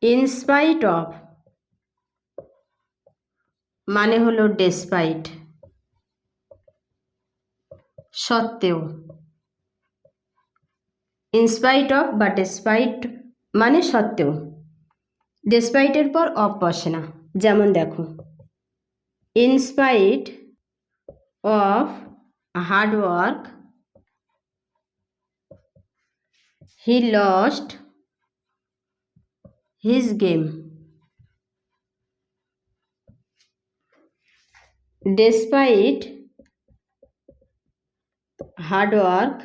In spite of মানে হলো despite, সত্ত্বেও। ইনস্পাইট অফ বা ডেসপাইট মানে সত্ত্বেও, ডেসপাইটের পর অফ বসে না। যেমন দেখো, in spite of hard work he lost his game. Despite hard work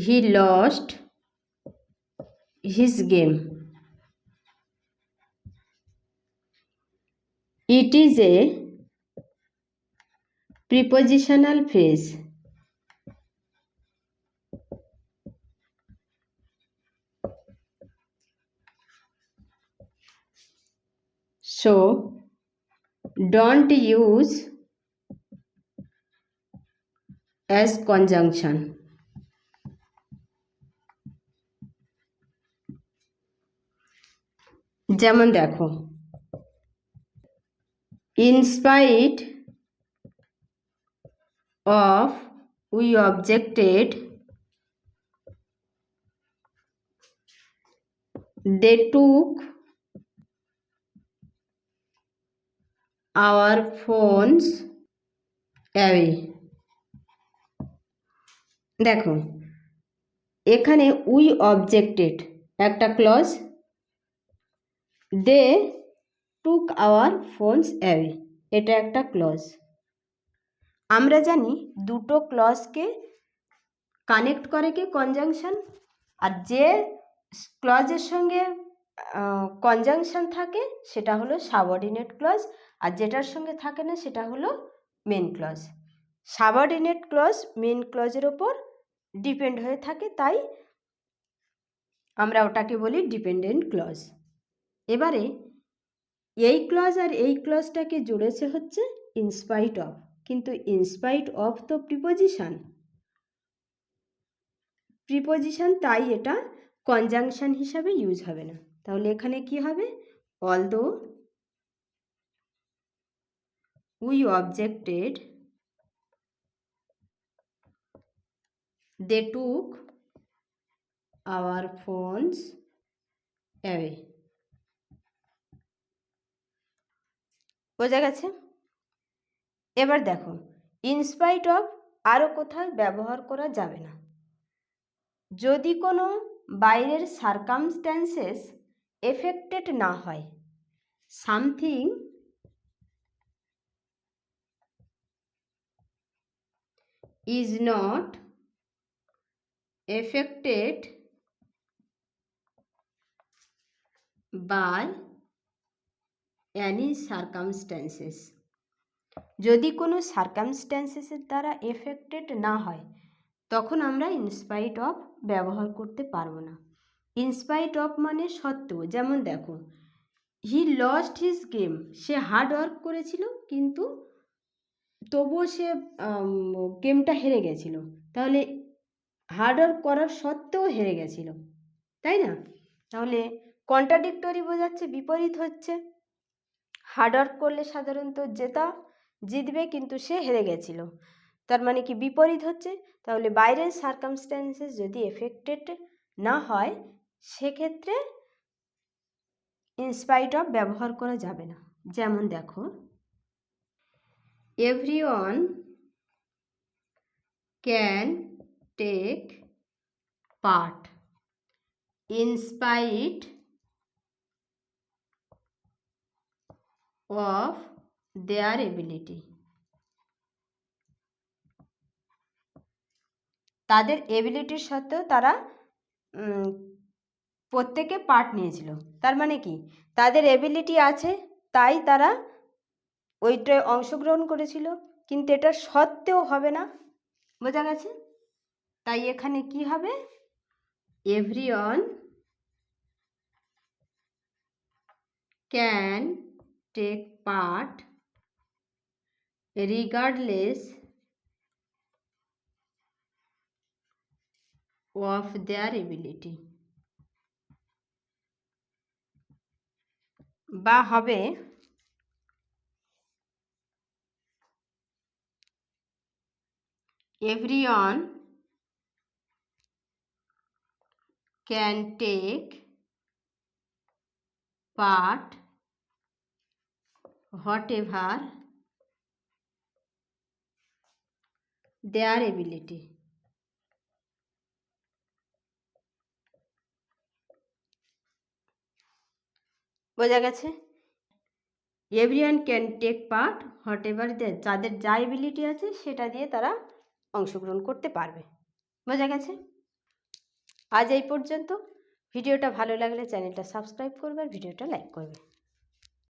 he lost his game. It is a prepositional phrase. So don't use as conjunction. যেমন দেখো, in spite of we objected, they took our phones away. দেখো, এখানে we objected একটা clause, they took our phones away এটা একটা clause. আমরা জানি দুটো ক্লজকে কানেক্ট করে কি কনজাংশন, আর যে ক্লজের সঙ্গে কনজাংশন থাকে সেটা হলো সাবঅর্ডিনেট ক্লজ, আর যেটার সঙ্গে থাকে না সেটা হলো main clause. Subordinate clause main ক্লজের ওপর ডিপেন্ড হয়ে থাকে, তাই আমরা ওটাকে বলি ডিপেন্ডেন্ট ক্লজ। এবারে এই ক্লজ আর এই ক্লজটাকে জুড়েছে হচ্ছে ইনস্পাইট অফ, কিন্তু ইনস্পাইট অফ তো প্রিপোজিশন, তাই এটা কনজাংশন হিসাবে ইউজ হবে না। তাহলে এখানে কি হবে, although we objected they took our phones away. বোঝা গেছে? এবার দেখো, ইনস্পাইট অফ আরও কোথায় ব্যবহার করা যাবে না, যদি কোনো বাইরের সারকামস্ট্যান্সেস এফেক্টেড না হয়, something is not affected by any circumstances, যদি কোনো সারকামস্ট্যান্সেসের দ্বারা এফেক্টেড না হয় তখন আমরা ইনস্পাইট অফ ব্যবহার করতে পারবো না। ইনস্পাইট অফ মানে সত্ত্বেও। যেমন দেখো, হি লস্ট হিজ গেম, সে হার্ড ওয়ার্ক করেছিল কিন্তু তবুও সে গেমটা হেরে গেছিল, তাহলে হার্ড ওয়ার্ক করার সত্ত্বেও হেরে গেছিল, তাই না? তাহলে কন্ট্রাডিক্টরি বোঝাচ্ছে, বিপরীত হচ্ছে। হার্ড ওয়ার্ক করলে সাধারণত জিতবে, কিন্তু সে হেরে গেছিল, তার মানে কি বিপরীত হচ্ছে। তাহলে বাইরের সারকামস্ট্যান্সেস যদি এফেক্টেড না হয় সেক্ষেত্রে ইনস্পাইট অফ ব্যবহার করা যাবে না। যেমন দেখো, everyone can take part in spite of their ability. তাদের এবিলিটির সত্ত্বেও তারা প্রত্যেকে পার্ট নিয়েছিল, তার মানে কি তাদের এবিলিটি আছে তাই তারা ওইটায় অংশগ্রহণ করেছিল, কিন্তু এটা সত্ত্বেও হবে না। বোঝা গেছে? তাই এখানে কি হবে, everyone can take part regardless of their ability. বা হবে everyone can take part whatever their ability। বোঝা গেছে? Everyone can take part whatever যাদের যা এবিলিটি আছে সেটা দিয়ে তারা অংশগ্রহণ করতে পারবে। বোঝা গেছে? আজ এই পর্যন্ত। ভিডিওটা ভালো লাগলে চ্যানেলটা সাবস্ক্রাইব করবে আর ভিডিওটা লাইক করবে।